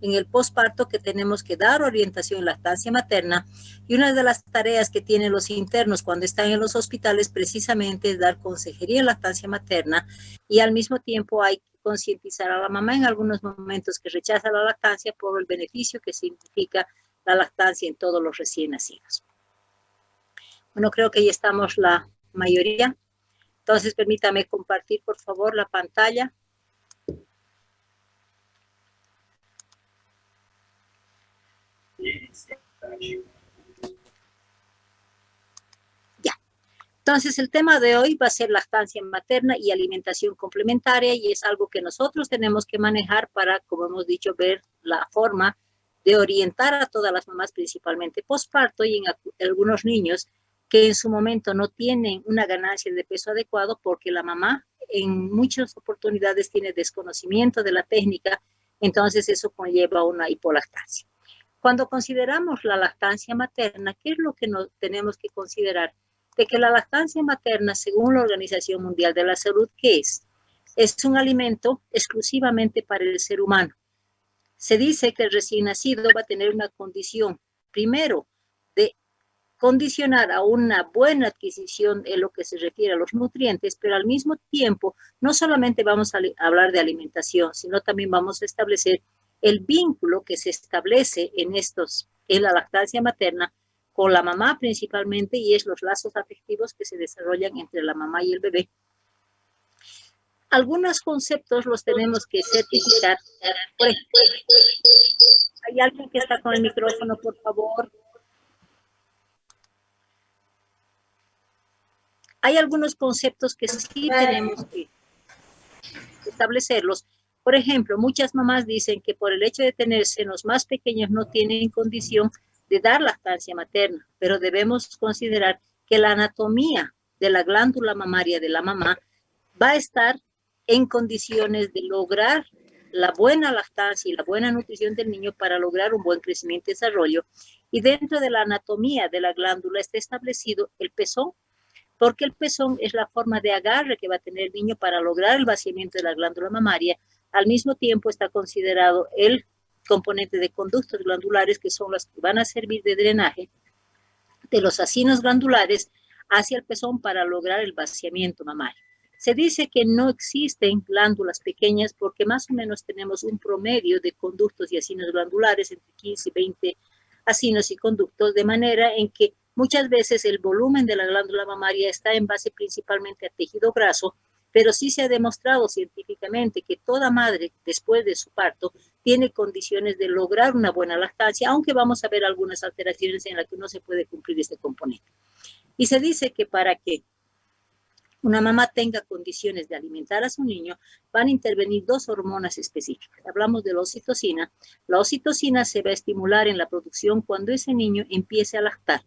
en el posparto que tenemos que dar orientación en lactancia materna, y una de las tareas que tienen los internos cuando están en los hospitales precisamente es dar consejería en lactancia materna, y al mismo tiempo hay que concientizar a la mamá en algunos momentos que rechaza la lactancia por el beneficio que significa la lactancia en todos los recién nacidos. Bueno, creo que ya estamos la mayoría. Entonces, permítame compartir, por favor, la pantalla. Ya. Entonces, el tema de hoy va a ser lactancia materna y alimentación complementaria, y es algo que nosotros tenemos que manejar para, como hemos dicho, ver la forma de orientar a todas las mamás, principalmente posparto, y en algunos niños que en su momento no tienen una ganancia de peso adecuado porque la mamá en muchas oportunidades tiene desconocimiento de la técnica, entonces eso conlleva una hipolactancia. Cuando consideramos la lactancia materna, ¿qué es lo que tenemos que considerar? De que la lactancia materna, según la Organización Mundial de la Salud, ¿qué es? Es un alimento exclusivamente para el ser humano. Se dice que el recién nacido va a tener una condición, primero, de condicionar a una buena adquisición en lo que se refiere a los nutrientes, pero al mismo tiempo no solamente vamos a hablar de alimentación, sino también vamos a establecer el vínculo que se establece en la lactancia materna con la mamá principalmente, y es los lazos afectivos que se desarrollan entre la mamá y el bebé. Algunos conceptos los tenemos que certificar. Por ejemplo, ¿hay alguien que está con el micrófono, por favor? Hay algunos conceptos que sí tenemos que establecerlos. Por ejemplo, muchas mamás dicen que por el hecho de tener senos más pequeños no tienen condición de dar lactancia materna, pero debemos considerar que la anatomía de la glándula mamaria de la mamá va a estar en condiciones de lograr la buena lactancia y la buena nutrición del niño para lograr un buen crecimiento y desarrollo. Y dentro de la anatomía de la glándula está establecido el pezón, porque el pezón es la forma de agarre que va a tener el niño para lograr el vaciamiento de la glándula mamaria. Al mismo tiempo está considerado el componente de conductos glandulares, que son los que van a servir de drenaje de los acinos glandulares hacia el pezón para lograr el vaciamiento mamario. Se dice que no existen glándulas pequeñas porque más o menos tenemos un promedio de conductos y acinos glandulares entre 15 y 20 acinos y conductos, de manera en que muchas veces el volumen de la glándula mamaria está en base principalmente a tejido graso, pero sí se ha demostrado científicamente que toda madre después de su parto tiene condiciones de lograr una buena lactancia, aunque vamos a ver algunas alteraciones en las que no se puede cumplir este componente. Y se dice que para que una mamá tenga condiciones de alimentar a su niño, van a intervenir dos hormonas específicas. Hablamos de la oxitocina. La oxitocina se va a estimular en la producción cuando ese niño empiece a lactar.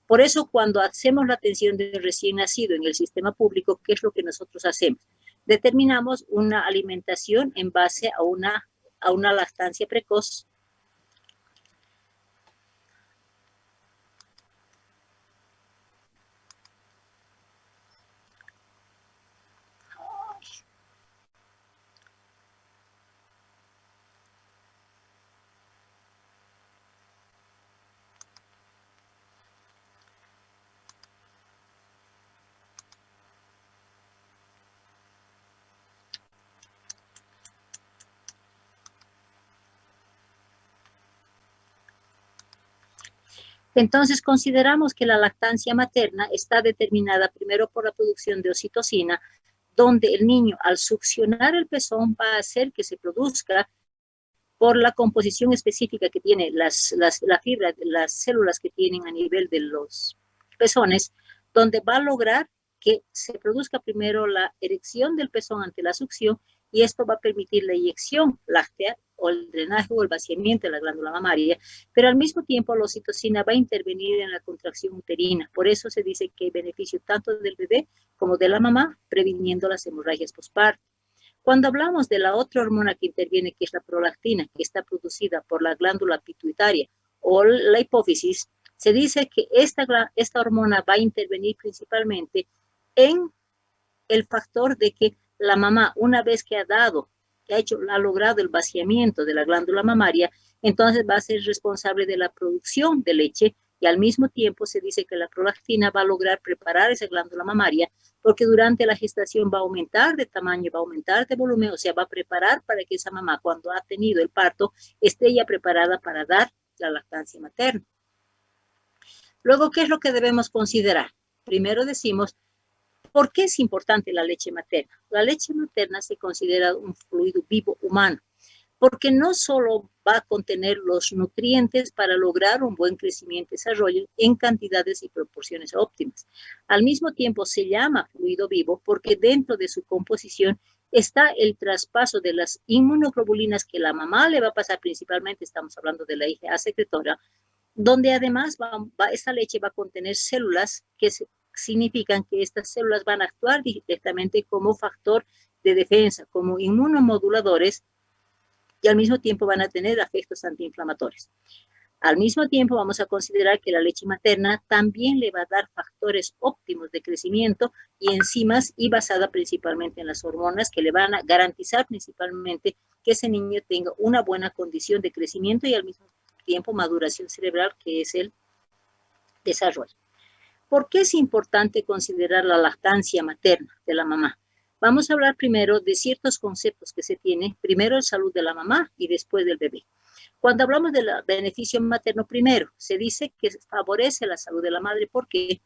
Por eso, cuando hacemos la atención del recién nacido en el sistema público, ¿qué es lo que nosotros hacemos? Determinamos una alimentación en base a una lactancia precoz. Entonces, consideramos que la lactancia materna está determinada primero por la producción de oxitocina, donde el niño, al succionar el pezón, va a hacer que se produzca, por la composición específica que tiene la fibra, las células que tienen a nivel de los pezones, donde va a lograr que se produzca primero la erección del pezón ante la succión, y esto va a permitir la eyección láctea o el drenaje o el vaciamiento de la glándula mamaria, pero al mismo tiempo la oxitocina va a intervenir en la contracción uterina. Por eso se dice que hay beneficio tanto del bebé como de la mamá, previniendo las hemorragias postparto. Cuando hablamos de la otra hormona que interviene, que es la prolactina, que está producida por la glándula pituitaria o la hipófisis, se dice que esta hormona va a intervenir principalmente en el factor de que la mamá, una vez que ha dado ha logrado el vaciamiento de la glándula mamaria, entonces va a ser responsable de la producción de leche y al mismo tiempo se dice que la prolactina va a lograr preparar esa glándula mamaria porque durante la gestación va a aumentar de tamaño, va a aumentar de volumen, o sea, va a preparar para que esa mamá cuando ha tenido el parto esté ya preparada para dar la lactancia materna. Luego, ¿qué es lo que debemos considerar? Primero decimos, ¿por qué es importante la leche materna? La leche materna se considera un fluido vivo humano, porque no solo va a contener los nutrientes para lograr un buen crecimiento y desarrollo en cantidades y proporciones óptimas. Al mismo tiempo se llama fluido vivo porque dentro de su composición está el traspaso de las inmunoglobulinas que la mamá le va a pasar, principalmente estamos hablando de la IgA secretora, donde además esta leche va a contener células que significan que estas células van a actuar directamente como factor de defensa, como inmunomoduladores, y al mismo tiempo van a tener efectos antiinflamatorios. Al mismo tiempo vamos a considerar que la leche materna también le va a dar factores óptimos de crecimiento y enzimas y basada principalmente en las hormonas que le van a garantizar principalmente que ese niño tenga una buena condición de crecimiento y al mismo tiempo maduración cerebral, que es el desarrollo. ¿Por qué es importante considerar la lactancia materna de la mamá? Vamos a hablar primero de ciertos conceptos que se tienen, primero la salud de la mamá y después del bebé. Cuando hablamos del beneficio materno, primero se dice que favorece la salud de la madre. ¿Por qué?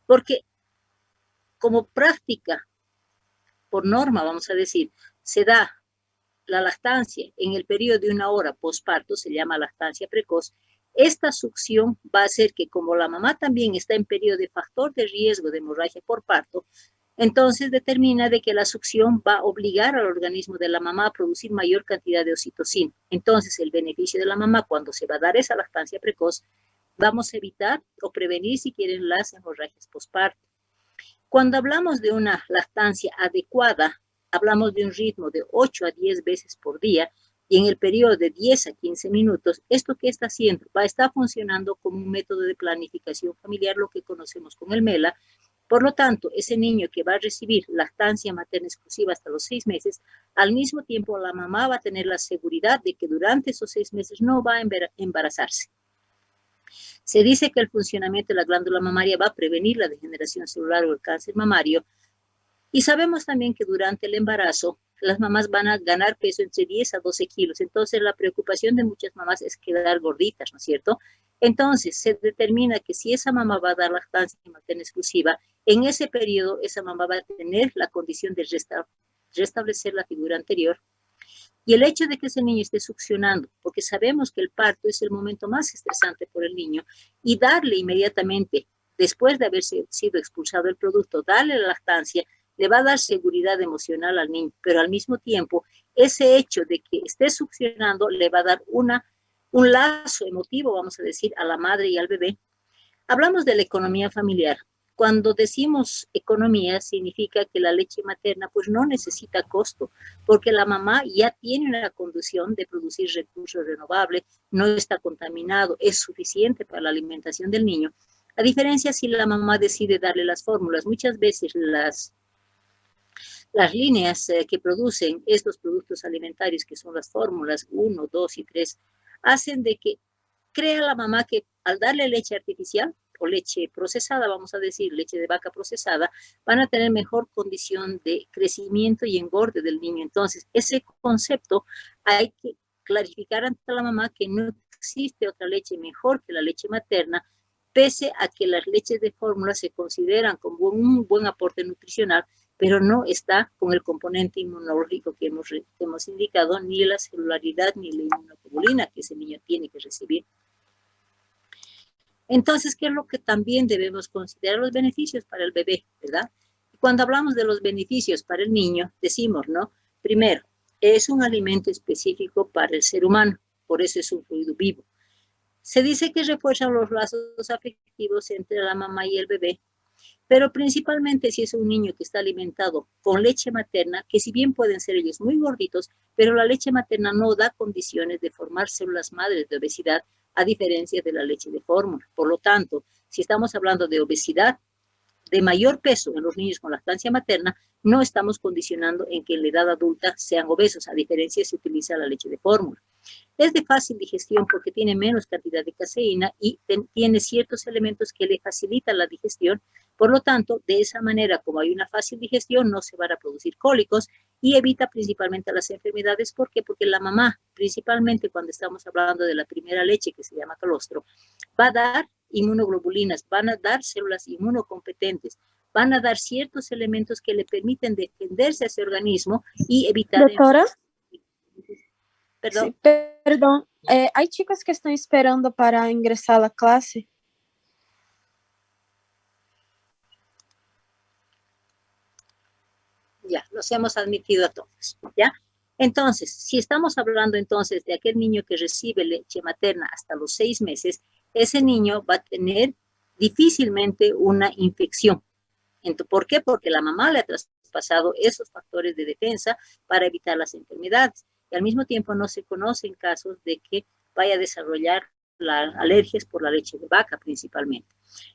Porque como práctica, por norma, vamos a decir, se da la lactancia en el periodo de 1 hora posparto, se llama lactancia precoz. Esta succión va a hacer que como la mamá también está en periodo de factor de riesgo de hemorragia por parto, entonces determina de que la succión va a obligar al organismo de la mamá a producir mayor cantidad de oxitocina. Entonces el beneficio de la mamá cuando se va a dar esa lactancia precoz, vamos a evitar o prevenir si quieren las hemorragias posparto. Cuando hablamos de una lactancia adecuada, hablamos de un ritmo de 8 a 10 veces por día y en el periodo de 10 a 15 minutos, ¿esto qué está haciendo? Va a estar funcionando como un método de planificación familiar, lo que conocemos con el MELA. Por lo tanto, ese niño que va a recibir lactancia materna exclusiva hasta los 6 meses, al mismo tiempo la mamá va a tener la seguridad de que durante esos 6 meses no va a embarazarse. Se dice que el funcionamiento de la glándula mamaria va a prevenir la degeneración celular o el cáncer mamario. Y sabemos también que durante el embarazo las mamás van a ganar peso entre 10 a 12 kilos. Entonces la preocupación de muchas mamás es quedar gorditas, ¿no es cierto? Entonces se determina que si esa mamá va a dar lactancia materna exclusiva, en ese periodo esa mamá va a tener la condición de restablecer la figura anterior. Y el hecho de que ese niño esté succionando, porque sabemos que el parto es el momento más estresante por el niño, y darle inmediatamente, después de haber sido expulsado el producto, darle la lactancia, le va a dar seguridad emocional al niño, pero al mismo tiempo, ese hecho de que esté succionando le va a dar un lazo emotivo, vamos a decir, a la madre y al bebé. Hablamos de la economía familiar. Cuando decimos economía, significa que la leche materna pues no necesita costo, porque la mamá ya tiene una condición de producir recursos renovables, no está contaminado, es suficiente para la alimentación del niño. A diferencia si la mamá decide darle las fórmulas, muchas veces las líneas que producen estos productos alimentarios, que son las fórmulas 1, 2 y 3, hacen de que crea la mamá que al darle leche artificial o leche procesada, vamos a decir, leche de vaca procesada, van a tener mejor condición de crecimiento y engorde del niño. Entonces, ese concepto hay que clarificar ante la mamá que no existe otra leche mejor que la leche materna, pese a que las leches de fórmula se consideran como un buen aporte nutricional, pero no está con el componente inmunológico que hemos indicado, ni la celularidad, ni la inmunoglobulina que ese niño tiene que recibir. Entonces, ¿qué es lo que también debemos considerar? Los beneficios para el bebé, ¿verdad? Cuando hablamos de los beneficios para el niño, decimos, ¿no? Primero, es un alimento específico para el ser humano, por eso es un fluido vivo. Se dice que refuerzan los lazos afectivos entre la mamá y el bebé, pero principalmente si es un niño que está alimentado con leche materna, que si bien pueden ser ellos muy gorditos, pero la leche materna no da condiciones de formar células madres de obesidad, a diferencia de la leche de fórmula. Por lo tanto, si estamos hablando de obesidad, de mayor peso en los niños con lactancia materna, no estamos condicionando en que en la edad adulta sean obesos, a diferencia si se utiliza la leche de fórmula. Es de fácil digestión porque tiene menos cantidad de caseína y tiene ciertos elementos que le facilitan la digestión. Por lo tanto, de esa manera, como hay una fácil digestión, no se van a producir cólicos y evita principalmente las enfermedades. ¿Por qué? Porque la mamá, principalmente cuando estamos hablando de la primera leche, que se llama calostro, va a dar inmunoglobulinas, van a dar células inmunocompetentes, van a dar ciertos elementos que le permiten defenderse a ese organismo y evitar... Doutora? Perdão? Sim, perdão. Há chicas que estão esperando para ingressar à classe? Ya, los hemos admitido a todos, ¿ya? Entonces, si estamos hablando entonces de aquel niño que recibe leche materna hasta los 6 meses, ese niño va a tener difícilmente una infección. ¿Por qué? Porque la mamá le ha traspasado esos factores de defensa para evitar las enfermedades. Y al mismo tiempo no se conocen casos de que vaya a desarrollar alergias por la leche de vaca principalmente.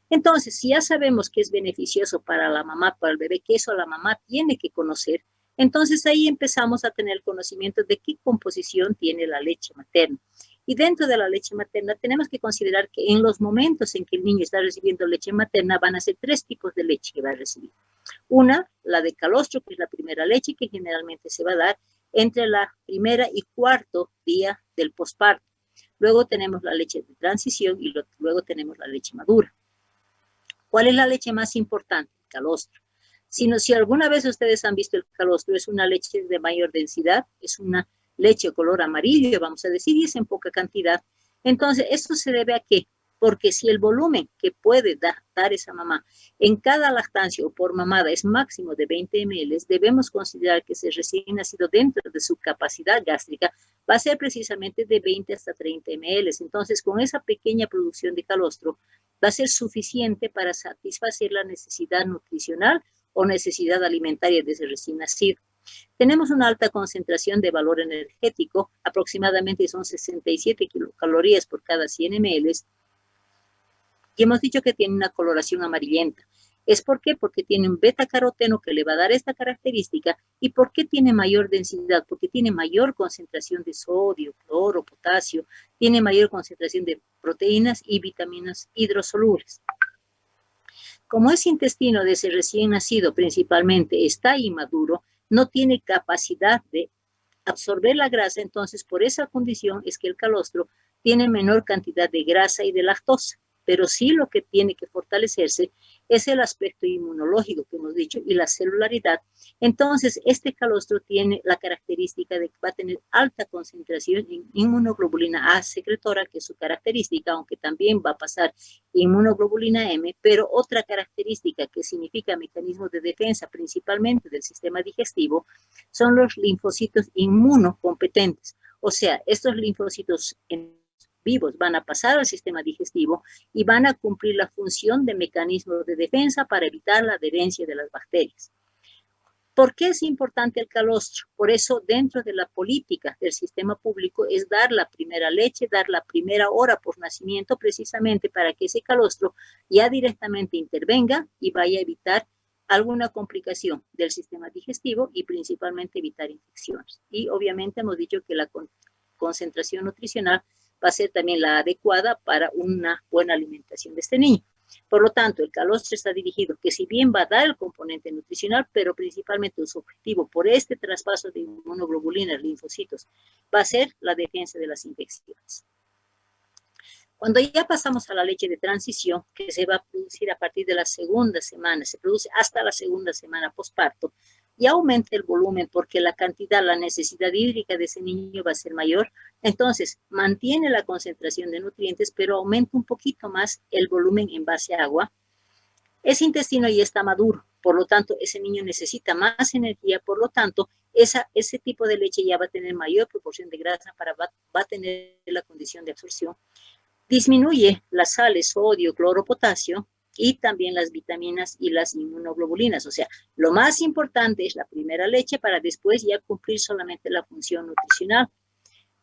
Entonces, si ya sabemos que es beneficioso para la mamá, para el bebé, que eso la mamá tiene que conocer, entonces ahí empezamos a tener conocimiento de qué composición tiene la leche materna. Y dentro de la leche materna tenemos que considerar que en los momentos en que el niño está recibiendo leche materna van a ser 3 tipos de leche que va a recibir. Una, la de calostro, que es la primera leche que generalmente se va a dar entre la primera y cuarto día del posparto. Luego tenemos la leche de transición y luego tenemos la leche madura. ¿Cuál es la leche más importante? El calostro. Si alguna vez ustedes han visto el calostro, es una leche de mayor densidad, es una leche color amarillo, vamos a decir, y es en poca cantidad. Entonces, ¿esto se debe a qué? Porque si el volumen que puede dar esa mamá en cada lactancia o por mamada es máximo de 20 ml, debemos considerar que ese recién nacido dentro de su capacidad gástrica va a ser precisamente de 20 hasta 30 ml. Entonces, con esa pequeña producción de calostro, va a ser suficiente para satisfacer la necesidad nutricional o necesidad alimentaria de ese recién nacido. Tenemos una alta concentración de valor energético, aproximadamente son 67 kilocalorías por cada 100 ml, y hemos dicho que tiene una coloración amarillenta. ¿Es por qué? Porque tiene un beta-caroteno que le va a dar esta característica. ¿Y por qué tiene mayor densidad? Porque tiene mayor concentración de sodio, cloro, potasio, tiene mayor concentración de proteínas y vitaminas hidrosolubles. Como ese intestino de ese recién nacido principalmente está inmaduro, no tiene capacidad de absorber la grasa, entonces por esa condición es que el calostro tiene menor cantidad de grasa y de lactosa. Pero sí lo que tiene que fortalecerse es el aspecto inmunológico que hemos dicho y la celularidad. Entonces, este calostro tiene la característica de que va a tener alta concentración en inmunoglobulina A secretora, que es su característica, aunque también va a pasar inmunoglobulina M, pero otra característica que significa mecanismos de defensa, principalmente del sistema digestivo, son los linfocitos inmunocompetentes. O sea, estos linfocitos vivos van a pasar al sistema digestivo y van a cumplir la función de mecanismo de defensa para evitar la adherencia de las bacterias. ¿Por qué es importante el calostro? Por eso, dentro de la política del sistema público es dar la primera leche, dar la primera hora por nacimiento, precisamente para que ese calostro ya directamente intervenga y vaya a evitar alguna complicación del sistema digestivo y principalmente evitar infecciones. Y obviamente hemos dicho que la concentración nutricional va a ser también la adecuada para una buena alimentación de este niño. Por lo tanto, el calostro está dirigido que si bien va a dar el componente nutricional, pero principalmente su objetivo por este traspaso de inmunoglobulinas, linfocitos, va a ser la defensa de las infecciones. Cuando ya pasamos a la leche de transición, que se va a producir a partir de la segunda semana, se produce hasta la segunda semana posparto, y aumenta el volumen porque la cantidad, la necesidad hídrica de ese niño va a ser mayor, entonces mantiene la concentración de nutrientes, pero aumenta un poquito más el volumen en base a agua. Ese intestino ya está maduro, por lo tanto, ese niño necesita más energía, por lo tanto, ese tipo de leche ya va a tener mayor proporción de grasa, va a tener la condición de absorción. Disminuye las sales, sodio, cloro, potasio, y también las vitaminas y las inmunoglobulinas. O sea, lo más importante es la primera leche para después ya cumplir solamente la función nutricional.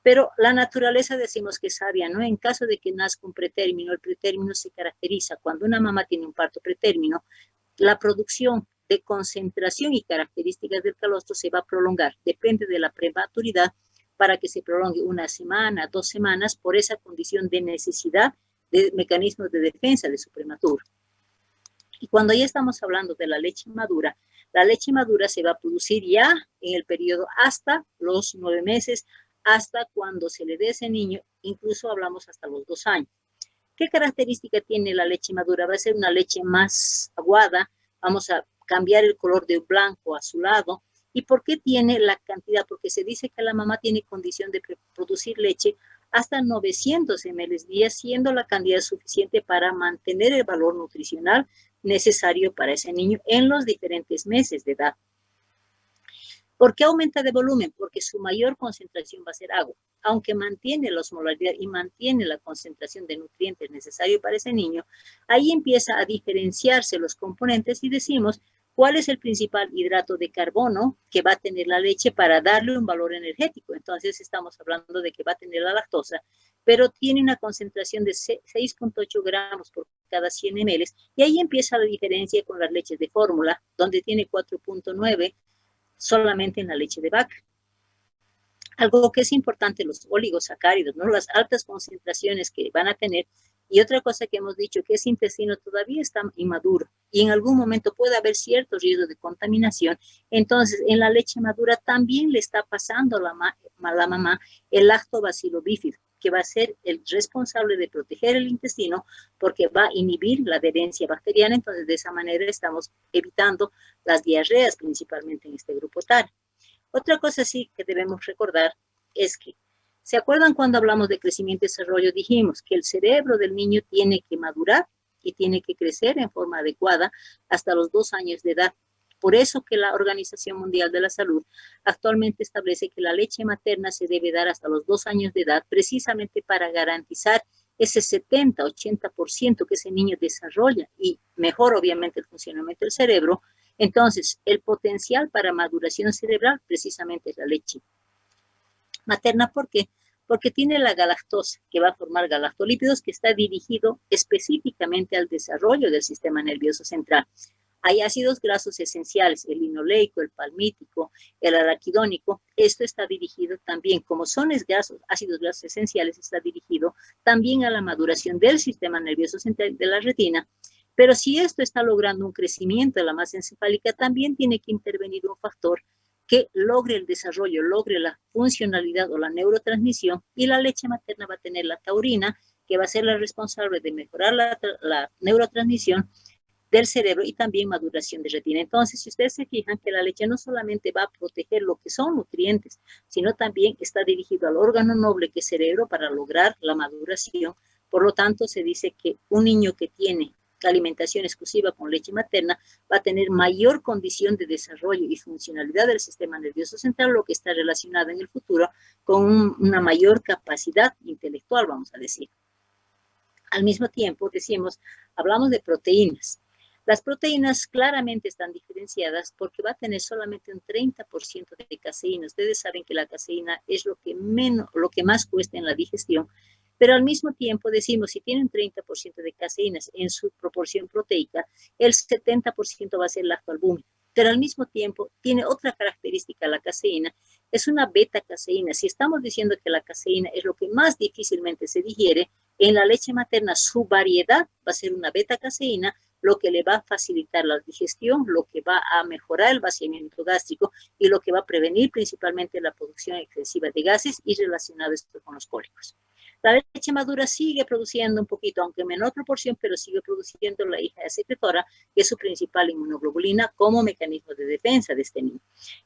Pero la naturaleza decimos que es sabia, ¿no? En caso de que nazca un pretérmino, el pretérmino se caracteriza cuando una mamá tiene un parto pretérmino, la producción de concentración y características del calostro se va a prolongar, depende de la prematuridad, para que se prolongue 1 semana, 2 semanas, por esa condición de necesidad de mecanismos de defensa de su prematuro. Y cuando ya estamos hablando de la leche madura se va a producir ya en el periodo hasta los 9 meses, hasta cuando se le dé a ese niño, incluso hablamos hasta los 2 años. ¿Qué característica tiene la leche madura? Va a ser una leche más aguada, vamos a cambiar el color de blanco a azulado. ¿Y por qué tiene la cantidad? Porque se dice que la mamá tiene condición de producir leche hasta 900 ml día, siendo la cantidad suficiente para mantener el valor nutricional necesario para ese niño en los diferentes meses de edad. ¿Por qué aumenta de volumen? Porque su mayor concentración va a ser agua. Aunque mantiene la osmolaridad y mantiene la concentración de nutrientes necesario para ese niño, ahí empieza a diferenciarse los componentes y decimos cuál es el principal hidrato de carbono que va a tener la leche para darle un valor energético. Entonces estamos hablando de que va a tener la lactosa, pero tiene una concentración de 6.8 gramos por cada 100 ml, y ahí empieza la diferencia con las leches de fórmula, donde tiene 4.9 solamente en la leche de vaca. Algo que es importante, los oligosacáridos, ¿no? Las altas concentraciones que van a tener. Y otra cosa que hemos dicho, que ese intestino todavía está inmaduro y en algún momento puede haber cierto riesgo de contaminación. Entonces, en la leche madura también le está pasando a la mamá el lactobacilo bífido, que va a ser el responsable de proteger el intestino porque va a inhibir la adherencia bacteriana. Entonces, de esa manera estamos evitando las diarreas, principalmente en este grupo etario. Otra cosa sí que debemos recordar es que, ¿se acuerdan cuando hablamos de crecimiento y desarrollo? Dijimos que el cerebro del niño tiene que madurar y tiene que crecer en forma adecuada hasta los 2 años de edad. Por eso que la Organización Mundial de la Salud actualmente establece que la leche materna se debe dar hasta los 2 años de edad, precisamente para garantizar ese 70-80% que ese niño desarrolla y mejor obviamente el funcionamiento del cerebro. Entonces, el potencial para maduración cerebral precisamente es la leche materna. ¿Por qué? Porque tiene la galactosa, que va a formar galactolípidos, que está dirigido específicamente al desarrollo del sistema nervioso central. Hay ácidos grasos esenciales, el linoleico, el palmítico, el araquidónico. Esto está dirigido también, como son ácidos grasos esenciales, está dirigido también a la maduración del sistema nervioso central de la retina. Pero si esto está logrando un crecimiento de la masa encefálica, también tiene que intervenir un factor que logre el desarrollo, logre la funcionalidad o la neurotransmisión, y la leche materna va a tener la taurina, que va a ser la responsable de mejorar la neurotransmisión del cerebro y también maduración de retina. Entonces, si ustedes se fijan que la leche no solamente va a proteger lo que son nutrientes, sino también está dirigido al órgano noble que es cerebro para lograr la maduración. Por lo tanto, se dice que un niño que tiene alimentación exclusiva con leche materna va a tener mayor condición de desarrollo y funcionalidad del sistema nervioso central, lo que está relacionado en el futuro con una mayor capacidad intelectual, vamos a decir. Al mismo tiempo, hablamos de proteínas. Las proteínas claramente están diferenciadas porque va a tener solamente un 30% de caseína. Ustedes saben que la caseína es lo que más cuesta en la digestión, pero al mismo tiempo decimos, si tiene un 30% de caseínas en su proporción proteica, el 70% va a ser lactoalbúmina. Pero al mismo tiempo tiene otra característica la caseína, es una beta-caseína. Si estamos diciendo que la caseína es lo que más difícilmente se digiere, en la leche materna su variedad va a ser una beta-caseína, lo que le va a facilitar la digestión, lo que va a mejorar el vaciamiento gástrico y lo que va a prevenir principalmente la producción excesiva de gases y relacionado esto con los cólicos. La leche madura sigue produciendo un poquito, aunque en menor proporción, pero sigue produciendo la hija secretora, que es su principal inmunoglobulina como mecanismo de defensa de este niño.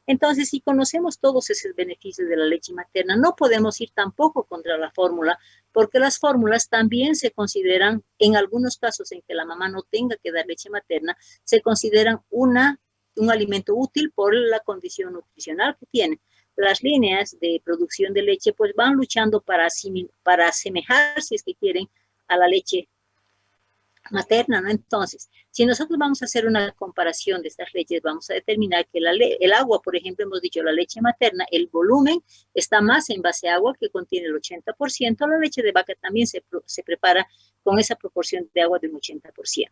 Entonces, si conocemos todos esos beneficios de la leche materna, no podemos ir tampoco contra la fórmula, porque las fórmulas también se consideran, en algunos casos en que la mamá no tenga que dar leche materna, se consideran un alimento útil por la condición nutricional que tiene. Las líneas de producción de leche pues van luchando para asemejar, si es que quieren, a la leche materna, ¿no? Entonces, si nosotros vamos a hacer una comparación de estas leches, vamos a determinar que el agua, por ejemplo, hemos dicho la leche materna, el volumen está más en base a agua, que contiene el 80%, la leche de vaca también se prepara con esa proporción de agua de un 80%.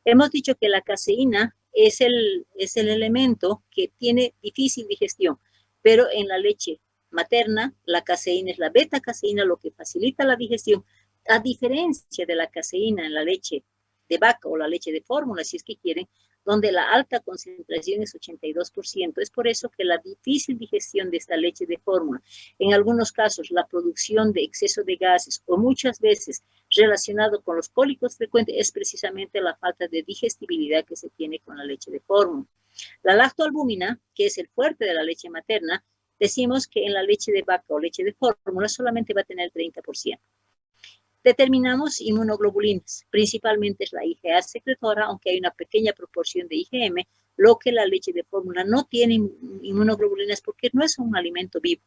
Hemos dicho que la caseína es el elemento que tiene difícil digestión, pero en la leche materna, la caseína es la beta-caseína, lo que facilita la digestión, a diferencia de la caseína en la leche de vaca o la leche de fórmula, si es que quieren, donde la alta concentración es 82%. Es por eso que la difícil digestión de esta leche de fórmula, en algunos casos la producción de exceso de gases o muchas veces relacionado con los cólicos frecuentes, es precisamente la falta de digestibilidad que se tiene con la leche de fórmula. La lactoalbúmina, que es el fuerte de la leche materna, decimos que en la leche de vaca o leche de fórmula solamente va a tener el 30%. Determinamos inmunoglobulinas, principalmente es la IgA secretora, aunque hay una pequeña proporción de IgM, lo que la leche de fórmula no tiene inmunoglobulinas porque no es un alimento vivo.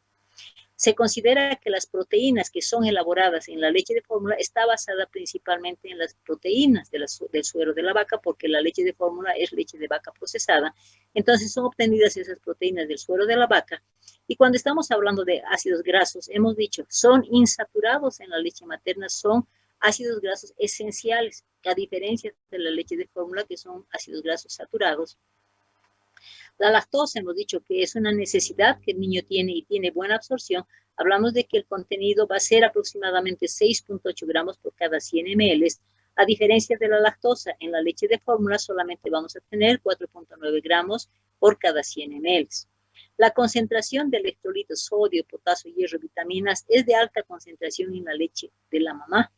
Se considera que las proteínas que son elaboradas en la leche de fórmula está basada principalmente en las proteínas del suero de la vaca, porque la leche de fórmula es leche de vaca procesada. Entonces son obtenidas esas proteínas del suero de la vaca. Y cuando estamos hablando de ácidos grasos, hemos dicho, son insaturados en la leche materna, son ácidos grasos esenciales, a diferencia de la leche de fórmula, que son ácidos grasos saturados. La lactosa, hemos dicho que es una necesidad que el niño tiene y tiene buena absorción. Hablamos de que el contenido va a ser aproximadamente 6.8 gramos por cada 100 ml. A diferencia de la lactosa, en la leche de fórmula solamente vamos a tener 4.9 gramos por cada 100 ml. La concentración de electrolitos, sodio, potasio, hierro, vitaminas es de alta concentración en la leche de la mamá.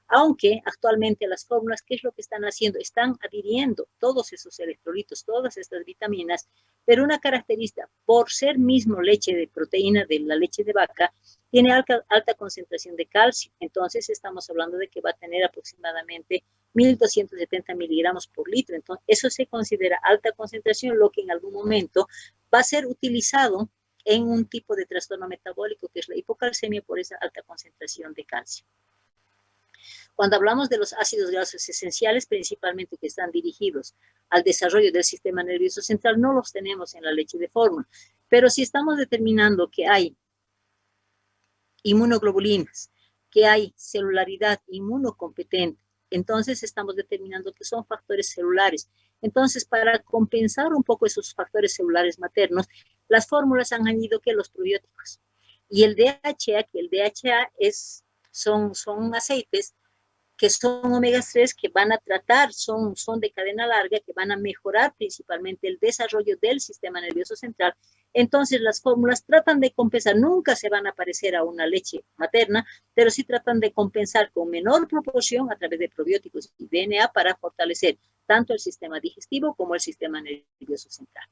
Aunque actualmente las fórmulas, ¿qué es lo que están haciendo? Están adhiriendo todos esos electrolitos, todas estas vitaminas, pero una característica, por ser mismo leche de proteína de la leche de vaca, tiene alta concentración de calcio. Entonces estamos hablando de que va a tener aproximadamente 1.270 miligramos por litro. Entonces eso se considera alta concentración, lo que en algún momento va a ser utilizado en un tipo de trastorno metabólico que es la hipocalcemia por esa alta concentración de calcio. Cuando hablamos de los ácidos grasos esenciales, principalmente que están dirigidos al desarrollo del sistema nervioso central, no los tenemos en la leche de fórmula. Pero si estamos determinando que hay inmunoglobulinas, que hay celularidad inmunocompetente, entonces estamos determinando que son factores celulares. Entonces, para compensar un poco esos factores celulares maternos, las fórmulas han añadido que los probióticos. Y el DHA, que el DHA son aceites que son omegas 3 que van a tratar, son de cadena larga, que van a mejorar principalmente el desarrollo del sistema nervioso central. Entonces las fórmulas tratan de compensar, nunca se van a parecer a una leche materna, pero sí tratan de compensar con menor proporción a través de probióticos y DNA para fortalecer tanto el sistema digestivo como el sistema nervioso central.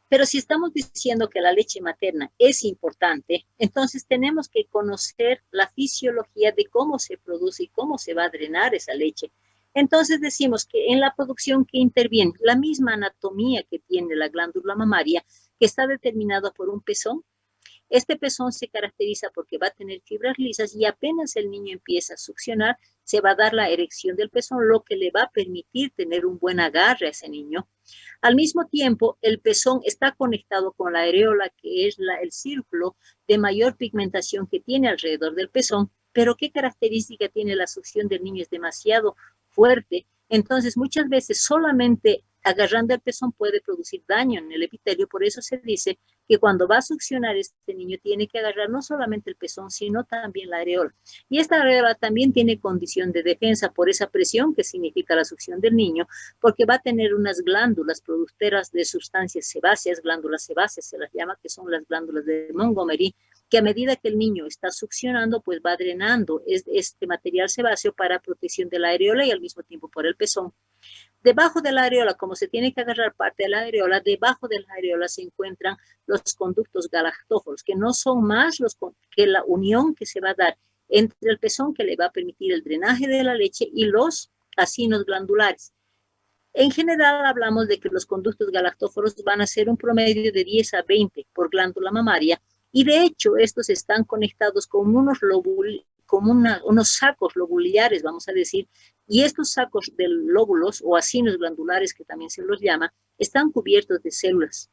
Pero si estamos diciendo que la leche materna es importante, entonces tenemos que conocer la fisiología de cómo se produce y cómo se va a drenar esa leche. Entonces decimos que en la producción que interviene la misma anatomía que tiene la glándula mamaria, que está determinada por un pezón. Este pezón se caracteriza porque va a tener fibras lisas y apenas el niño empieza a succionar, se va a dar la erección del pezón, lo que le va a permitir tener un buen agarre a ese niño. Al mismo tiempo, el pezón está conectado con la areola, que es el círculo de mayor pigmentación que tiene alrededor del pezón. Pero ¿qué característica tiene la succión del niño? Es demasiado fuerte. Entonces, muchas veces solamente agarrando el pezón puede producir daño en el epitelio. Por eso se dice que cuando va a succionar este niño tiene que agarrar no solamente el pezón, sino también la areola. Y esta areola también tiene condición de defensa por esa presión que significa la succión del niño, porque va a tener unas glándulas productoras de sustancias sebáceas, glándulas sebáceas se las llama, que son las glándulas de Montgomery, que a medida que el niño está succionando, pues va drenando este material sebáceo para protección de la areola y al mismo tiempo por el pezón. Debajo de la areola, como se tiene que agarrar parte de la areola, debajo de la areola se encuentran los conductos galactóforos, que no son más que la unión que se va a dar entre el pezón que le va a permitir el drenaje de la leche y los acinos glandulares. En general hablamos de que los conductos galactóforos van a ser un promedio de 10 a 20 por glándula mamaria y de hecho estos están conectados con unos sacos lobulares, vamos a decir, y estos sacos de lóbulos o acinos glandulares, que también se los llama, están cubiertos de células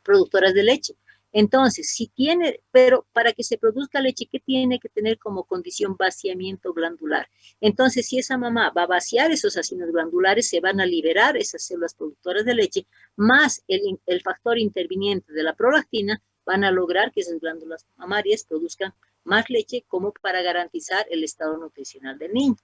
productoras de leche. Entonces, si tiene, pero para que se produzca leche, ¿qué tiene que tener como condición? Vaciamiento glandular. Entonces, si esa mamá va a vaciar esos ácidos glandulares, se van a liberar esas células productoras de leche, más el factor interviniente de la prolactina, van a lograr que esas glándulas mamarias produzcan más leche como para garantizar el estado nutricional del niño.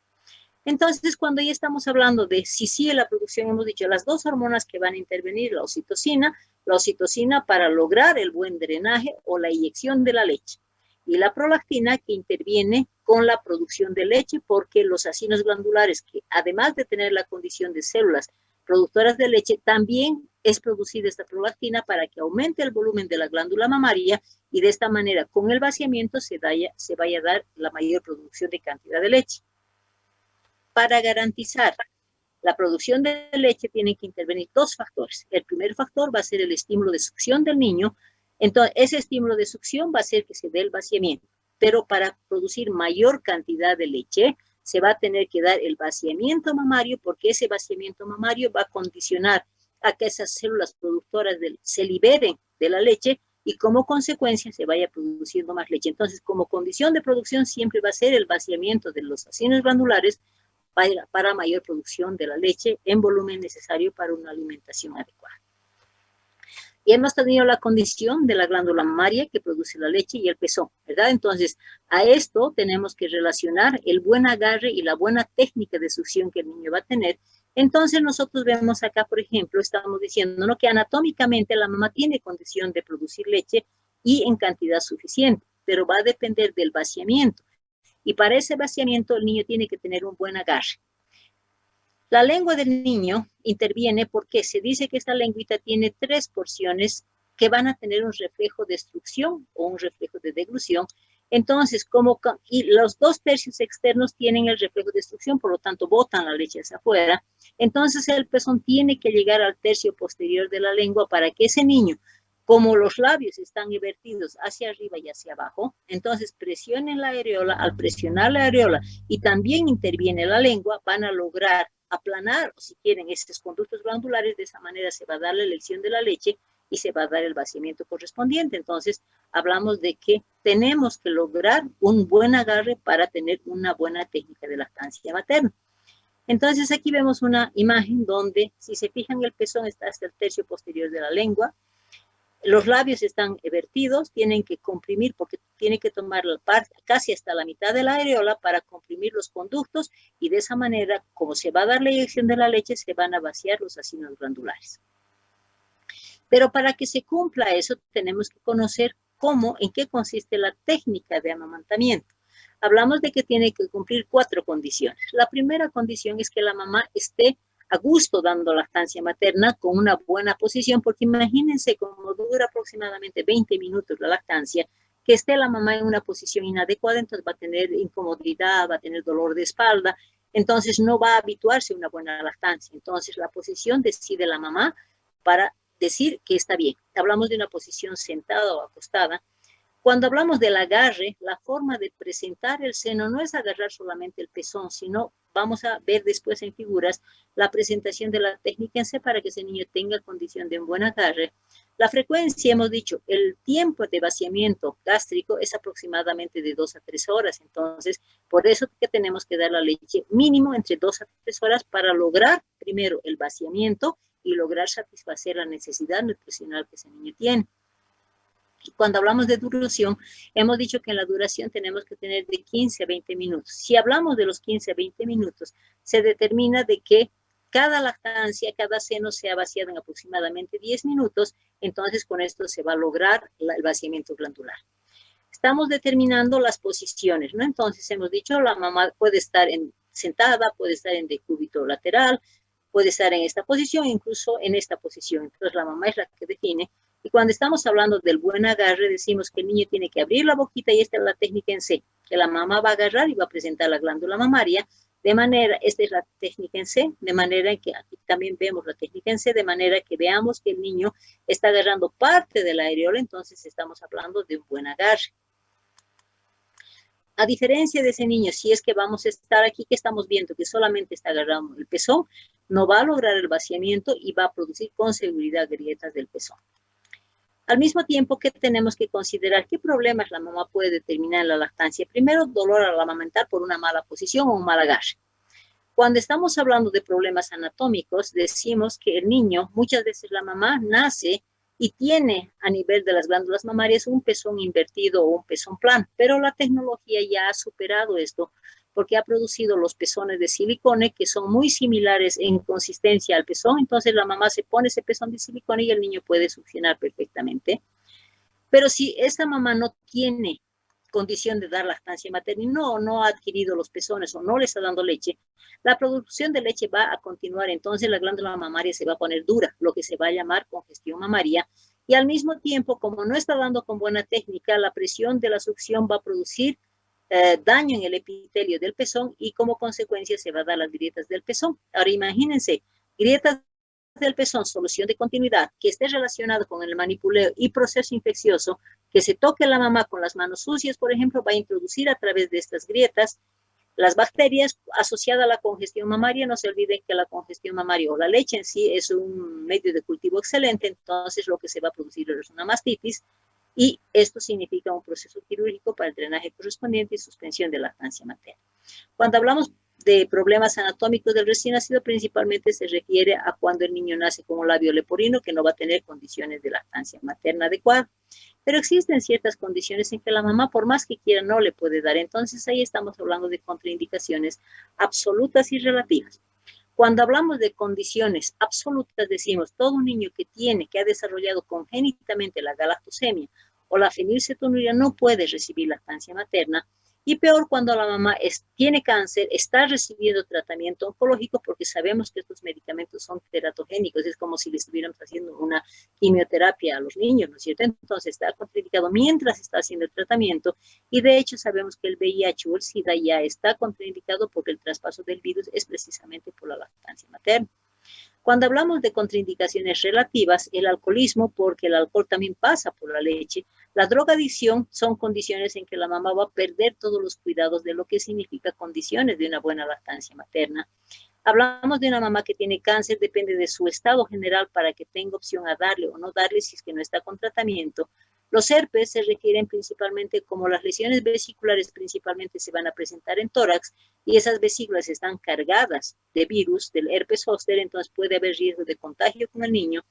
Entonces, cuando ya estamos hablando de si sigue la producción, hemos dicho las dos hormonas que van a intervenir, la oxitocina para lograr el buen drenaje o la inyección de la leche, y la prolactina que interviene con la producción de leche, porque los ácidos glandulares, que además de tener la condición de células productoras de leche, también es producida esta prolactina para que aumente el volumen de la glándula mamaria y de esta manera, con el vaciamiento, se vaya a dar la mayor producción de cantidad de leche. Para garantizar la producción de leche tienen que intervenir dos factores. El primer factor va a ser el estímulo de succión del niño. Entonces, ese estímulo de succión va a hacer que se dé el vaciamiento. Pero para producir mayor cantidad de leche, se va a tener que dar el vaciamiento mamario, porque ese vaciamiento mamario va a condicionar a que esas células productoras se liberen de la leche y como consecuencia se vaya produciendo más leche. Entonces, como condición de producción siempre va a ser el vaciamiento de los ácidos glandulares para mayor producción de la leche en volumen necesario para una alimentación adecuada. Y hemos tenido la condición de la glándula mamaria que produce la leche y el pezón, ¿verdad? Entonces, a esto tenemos que relacionar el buen agarre y la buena técnica de succión que el niño va a tener. Entonces, nosotros vemos acá, por ejemplo, estamos diciendo, ¿no?, que anatómicamente la mamá tiene condición de producir leche y en cantidad suficiente, pero va a depender del vaciamiento. Y para ese vaciamiento el niño tiene que tener un buen agarre. La lengua del niño interviene porque se dice que esta lengüita tiene 3 porciones que van a tener un reflejo de extrusión o un reflejo de deglución. Entonces, y los 2/3 externos tienen el reflejo de extrusión, por lo tanto, botan la leche hacia afuera. Entonces, el pezón tiene que llegar al tercio posterior de la lengua para que ese niño, como los labios están invertidos hacia arriba y hacia abajo, entonces presionen la areola. Al presionar la areola y también interviene la lengua, van a lograr aplanar, o si quieren, estos conductos glandulares. De esa manera se va a dar la elección de la leche y se va a dar el vaciamiento correspondiente. Entonces, hablamos de que tenemos que lograr un buen agarre para tener una buena técnica de lactancia materna. Entonces, aquí vemos una imagen donde, si se fijan, el pezón está hasta el tercio posterior de la lengua. Los labios están vertidos, tienen que comprimir porque tiene que tomar la parte casi hasta la mitad de la areola para comprimir los conductos, y de esa manera, como se va a dar la inyección de la leche, se van a vaciar los ácidos glandulares. Pero para que se cumpla eso, tenemos que conocer en qué consiste la técnica de amamantamiento. Hablamos de que tiene que cumplir 4 condiciones. La primera condición es que la mamá esté a gusto dando lactancia materna con una buena posición, porque imagínense, como dura aproximadamente 20 minutos la lactancia, que esté la mamá en una posición inadecuada, entonces va a tener incomodidad, va a tener dolor de espalda, entonces no va a habituarse a una buena lactancia. Entonces la posición decide la mamá para decir que está bien. Hablamos de una posición sentada o acostada. Cuando hablamos del agarre, la forma de presentar el seno no es agarrar solamente el pezón, sino vamos a ver después en figuras la presentación de la técnica en C para que ese niño tenga condición de un buen agarre. La frecuencia, hemos dicho, el tiempo de vaciamiento gástrico es aproximadamente de 2 a 3 horas. Entonces, por eso que tenemos que dar la leche mínimo entre 2 a 3 horas para lograr primero el vaciamiento y lograr satisfacer la necesidad nutricional que ese niño tiene. Cuando hablamos de duración, hemos dicho que en la duración tenemos que tener de 15 a 20 minutos. Si hablamos de los 15 a 20 minutos, se determina de que cada lactancia, cada seno sea vaciado en aproximadamente 10 minutos, entonces con esto se va a lograr el vaciamiento glandular. Estamos determinando las posiciones, ¿no? Entonces hemos dicho, la mamá puede estar sentada, puede estar en decúbito lateral, puede estar en esta posición, incluso en esta posición. Entonces la mamá es la que define. Y cuando estamos hablando del buen agarre, decimos que el niño tiene que abrir la boquita, y esta es la técnica en C, que la mamá va a agarrar y va a presentar la glándula mamaria, de manera, esta es la técnica en C, de manera que aquí también vemos la técnica en C, de manera que veamos que el niño está agarrando parte de la areola, entonces estamos hablando de un buen agarre. A diferencia de ese niño, si es que vamos a estar aquí, que estamos viendo que solamente está agarrando el pezón, no va a lograr el vaciamiento y va a producir con seguridad grietas del pezón. Al mismo tiempo que tenemos que considerar qué problemas la mamá puede determinar en la lactancia. Primero, dolor al amamantar por una mala posición o un mal agarre. Cuando estamos hablando de problemas anatómicos, decimos que el niño, muchas veces la mamá nace y tiene a nivel de las glándulas mamarias un pezón invertido o un pezón plano, pero la tecnología ya ha superado esto porque ha producido los pezones de silicone que son muy similares en consistencia al pezón, entonces la mamá se pone ese pezón de silicone y el niño puede succionar perfectamente. Pero si esta mamá no tiene condición de dar lactancia materna y no ha adquirido los pezones o no le está dando leche, la producción de leche va a continuar, entonces la glándula mamaria se va a poner dura, lo que se va a llamar congestión mamaria, y al mismo tiempo, como no está dando con buena técnica, la presión de la succión va a producir daño en el epitelio del pezón y como consecuencia se va a dar las grietas del pezón. Ahora imagínense, grietas del pezón, solución de continuidad, que esté relacionado con el manipuleo y proceso infeccioso, que se toque la mamá con las manos sucias, por ejemplo, va a introducir a través de estas grietas las bacterias asociadas a la congestión mamaria. No se olviden que la congestión mamaria o la leche en sí es un medio de cultivo excelente, entonces lo que se va a producir es una mastitis y esto significa un proceso quirúrgico para el drenaje correspondiente y suspensión de lactancia materna. Cuando hablamos de problemas anatómicos del recién nacido, principalmente se refiere a cuando el niño nace con un labio leporino que no va a tener condiciones de lactancia materna adecuada. Pero existen ciertas condiciones en que la mamá, por más que quiera, no le puede dar. Entonces ahí estamos hablando de contraindicaciones absolutas y relativas. Cuando hablamos de condiciones absolutas, decimos todo un niño que ha desarrollado congénitamente la galactosemia o la fenilcetonuria no puede recibir lactancia materna. Y peor cuando la mamá tiene cáncer, está recibiendo tratamiento oncológico porque sabemos que estos medicamentos son teratogénicos, es como si le estuviéramos haciendo una quimioterapia a los niños, ¿no es cierto? Entonces está contraindicado mientras está haciendo el tratamiento y de hecho sabemos que el VIH o el SIDA ya está contraindicado porque el traspaso del virus es precisamente por la lactancia materna. Cuando hablamos de contraindicaciones relativas, el alcoholismo, porque el alcohol también pasa por la leche, la drogadicción son condiciones en que la mamá va a perder todos los cuidados de lo que significa condiciones de una buena lactancia materna. Hablamos de una mamá que tiene cáncer, depende de su estado general para que tenga opción a darle o no darle si es que no está con tratamiento. Los herpes se requieren principalmente como las lesiones vesiculares principalmente se van a presentar en tórax y esas vesículas están cargadas de virus del herpes zóster, entonces puede haber riesgo de contagio con el niño.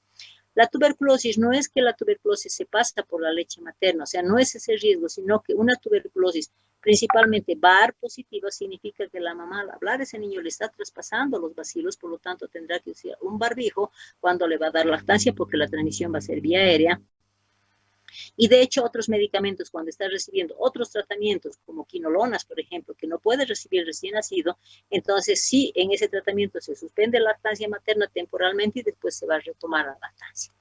La tuberculosis no es que la tuberculosis se pasa por la leche materna, o sea, no es ese riesgo, sino que una tuberculosis principalmente VAR positiva significa que la mamá al hablar a ese niño le está traspasando los bacilos, por lo tanto tendrá que usar un barbijo cuando le va a dar lactancia porque la transmisión va a ser vía aérea. Y de hecho otros medicamentos cuando está recibiendo otros tratamientos como quinolonas, por ejemplo, que no puede recibir el recién nacido, entonces sí, en ese tratamiento se suspende la lactancia materna temporalmente y después se va a retomar la lactancia.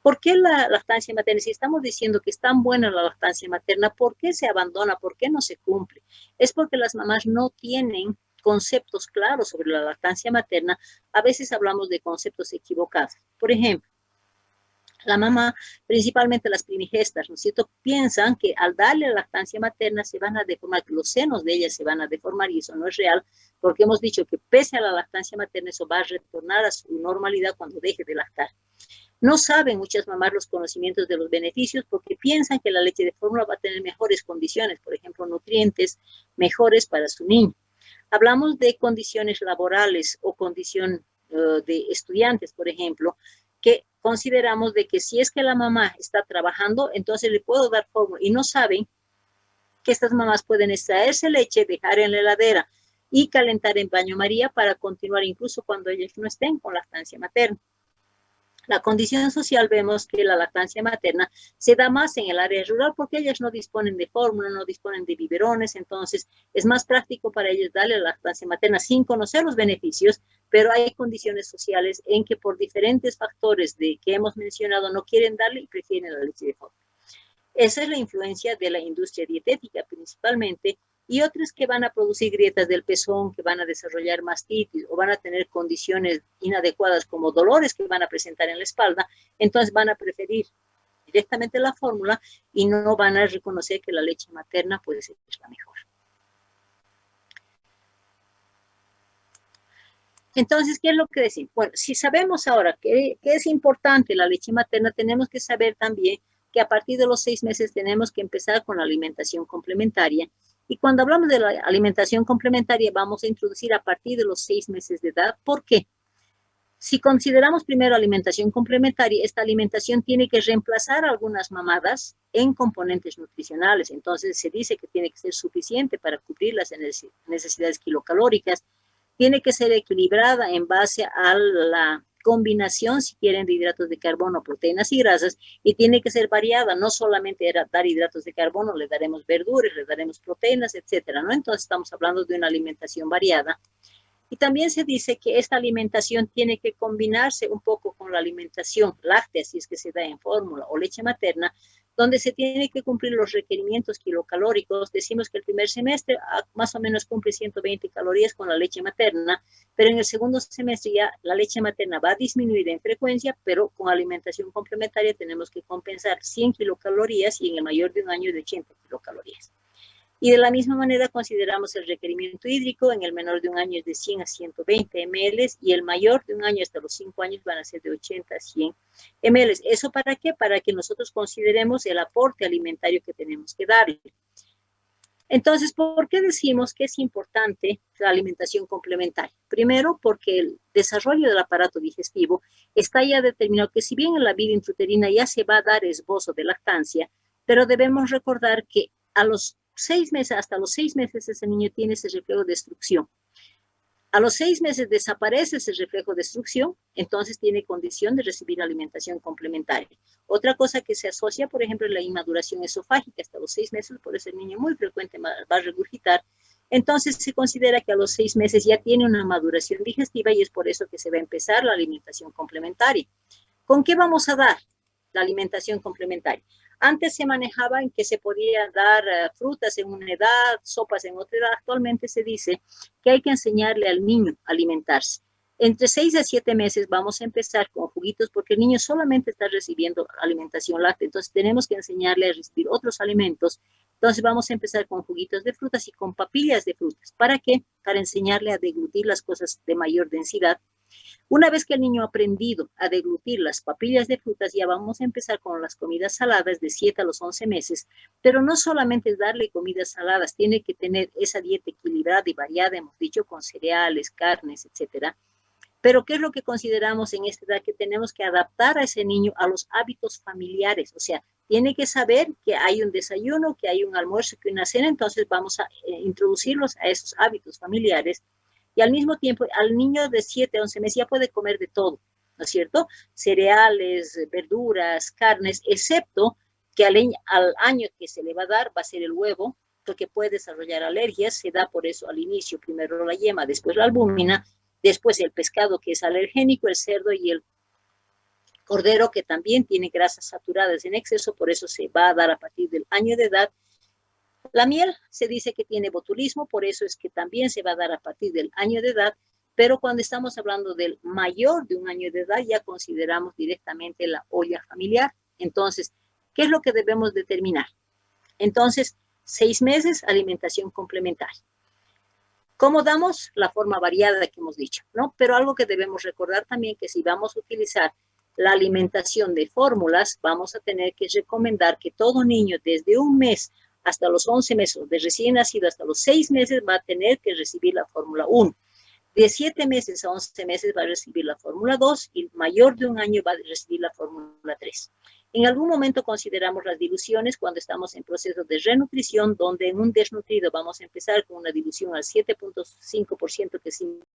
¿Por qué la lactancia materna? Si estamos diciendo que es tan buena la lactancia materna, ¿por qué se abandona? ¿Por qué no se cumple? Es porque las mamás no tienen conceptos claros sobre la lactancia materna. A veces hablamos de conceptos equivocados. Por ejemplo, la mamá, principalmente las primigestas, ¿no es cierto?, piensan que al darle la lactancia materna se van a deformar, que los senos de ellas se van a deformar y eso no es real, porque hemos dicho que pese a la lactancia materna eso va a retornar a su normalidad cuando deje de lactar. No saben muchas mamás los conocimientos de los beneficios porque piensan que la leche de fórmula va a tener mejores condiciones, por ejemplo, nutrientes mejores para su niño. Hablamos de condiciones laborales o condición de estudiantes, por ejemplo, que consideramos de que si es que la mamá está trabajando, entonces le puedo dar fórmula y no saben que estas mamás pueden extraerse leche, dejar en la heladera y calentar en baño María para continuar incluso cuando ellas no estén con lactancia materna. La condición social vemos que la lactancia materna se da más en el área rural porque ellas no disponen de fórmula, no disponen de biberones, entonces es más práctico para ellos darle la lactancia materna sin conocer los beneficios, pero hay condiciones sociales en que por diferentes factores que hemos mencionado no quieren darle y prefieren la leche de fórmula. Esa es la influencia de la industria dietética principalmente y otras que van a producir grietas del pezón, que van a desarrollar mastitis o van a tener condiciones inadecuadas como dolores que van a presentar en la espalda, entonces van a preferir directamente la fórmula y no van a reconocer que la leche materna puede ser la mejor. Entonces, ¿qué es lo que decimos? Bueno, si sabemos ahora que es importante la leche materna, tenemos que saber también que a partir de los 6 meses tenemos que empezar con la alimentación complementaria. Y cuando hablamos de la alimentación complementaria, vamos a introducir a partir de los 6 meses de edad. ¿Por qué? Si consideramos primero alimentación complementaria, esta alimentación tiene que reemplazar algunas mamadas en componentes nutricionales. Entonces se dice que tiene que ser suficiente para cubrir las necesidades kilocalóricas, tiene que ser equilibrada en base a la combinación, si quieren, de hidratos de carbono, proteínas y grasas, y tiene que ser variada, no solamente dar hidratos de carbono, le daremos verduras, le daremos proteínas, etcétera, ¿no? Entonces estamos hablando de una alimentación variada. Y también se dice que esta alimentación tiene que combinarse un poco con la alimentación láctea, si es que se da en fórmula o leche materna, donde se tiene que cumplir los requerimientos kilocalóricos. Decimos que el primer semestre más o menos cumple 120 calorías con la leche materna, pero en el segundo semestre ya la leche materna va a disminuir en frecuencia, pero con alimentación complementaria tenemos que compensar 100 kilocalorías y en el mayor de un año de 80 kilocalorías. Y de la misma manera consideramos el requerimiento hídrico, en el menor de un año es de 100 a 120 ml y el mayor de un año hasta los 5 años van a ser de 80 a 100 ml. ¿Eso para qué? Para que nosotros consideremos el aporte alimentario que tenemos que darle. Entonces, ¿por qué decimos que es importante la alimentación complementaria? Primero, porque el desarrollo del aparato digestivo está ya determinado que si bien en la vida intrauterina ya se va a dar esbozo de lactancia, pero debemos recordar que a los 6 meses, hasta los 6 meses ese niño tiene ese reflejo de destrucción. A los 6 meses desaparece ese reflejo de destrucción, entonces tiene condición de recibir alimentación complementaria. Otra cosa que se asocia, por ejemplo, es la inmaduración esofágica. Hasta los 6 meses, por eso el niño muy frecuente va a regurgitar. Entonces se considera que a los 6 meses ya tiene una maduración digestiva y es por eso que se va a empezar la alimentación complementaria. ¿Con qué vamos a dar la alimentación complementaria? Antes se manejaba en que se podía dar frutas en una edad, sopas en otra edad. Actualmente se dice que hay que enseñarle al niño a alimentarse. Entre 6 a 7 meses vamos a empezar con juguitos porque el niño solamente está recibiendo alimentación láctea. Entonces tenemos que enseñarle a recibir otros alimentos. Entonces vamos a empezar con juguitos de frutas y con papillas de frutas. ¿Para qué? Para enseñarle a deglutir las cosas de mayor densidad. Una vez que el niño ha aprendido a deglutir las papillas de frutas, ya vamos a empezar con las comidas saladas de 7 a los 11 meses, pero no solamente es darle comidas saladas, tiene que tener esa dieta equilibrada y variada, hemos dicho, con cereales, carnes, etcétera. Pero ¿qué es lo que consideramos en esta edad? Que tenemos que adaptar a ese niño a los hábitos familiares, o sea, tiene que saber que hay un desayuno, que hay un almuerzo, que hay una cena, entonces vamos a introducirlos a esos hábitos familiares. Y al mismo tiempo, al niño de 7 a 11 meses ya puede comer de todo, ¿no es cierto? Cereales, verduras, carnes, excepto que al año que se le va a dar va a ser el huevo, porque puede desarrollar alergias, se da por eso al inicio, primero la yema, después la albúmina, después el pescado que es alergénico, el cerdo y el cordero que también tiene grasas saturadas en exceso, por eso se va a dar a partir del año de edad. La miel se dice que tiene botulismo, por eso es que también se va a dar a partir del año de edad, pero cuando estamos hablando del mayor de un año de edad ya consideramos directamente la olla familiar. Entonces, ¿qué es lo que debemos determinar? Entonces, 6 meses, alimentación complementaria. ¿Cómo damos? La forma variada que hemos dicho, ¿no? Pero algo que debemos recordar también que si vamos a utilizar la alimentación de fórmulas, vamos a tener que recomendar que todo niño desde un mes hasta los 11 meses, de recién nacido hasta los 6 meses, va a tener que recibir la fórmula 1. De 7 meses a 11 meses va a recibir la fórmula 2 y mayor de un año va a recibir la fórmula 3. En algún momento consideramos las diluciones cuando estamos en proceso de renutrición, donde en un desnutrido vamos a empezar con una dilución al 7.5%, que es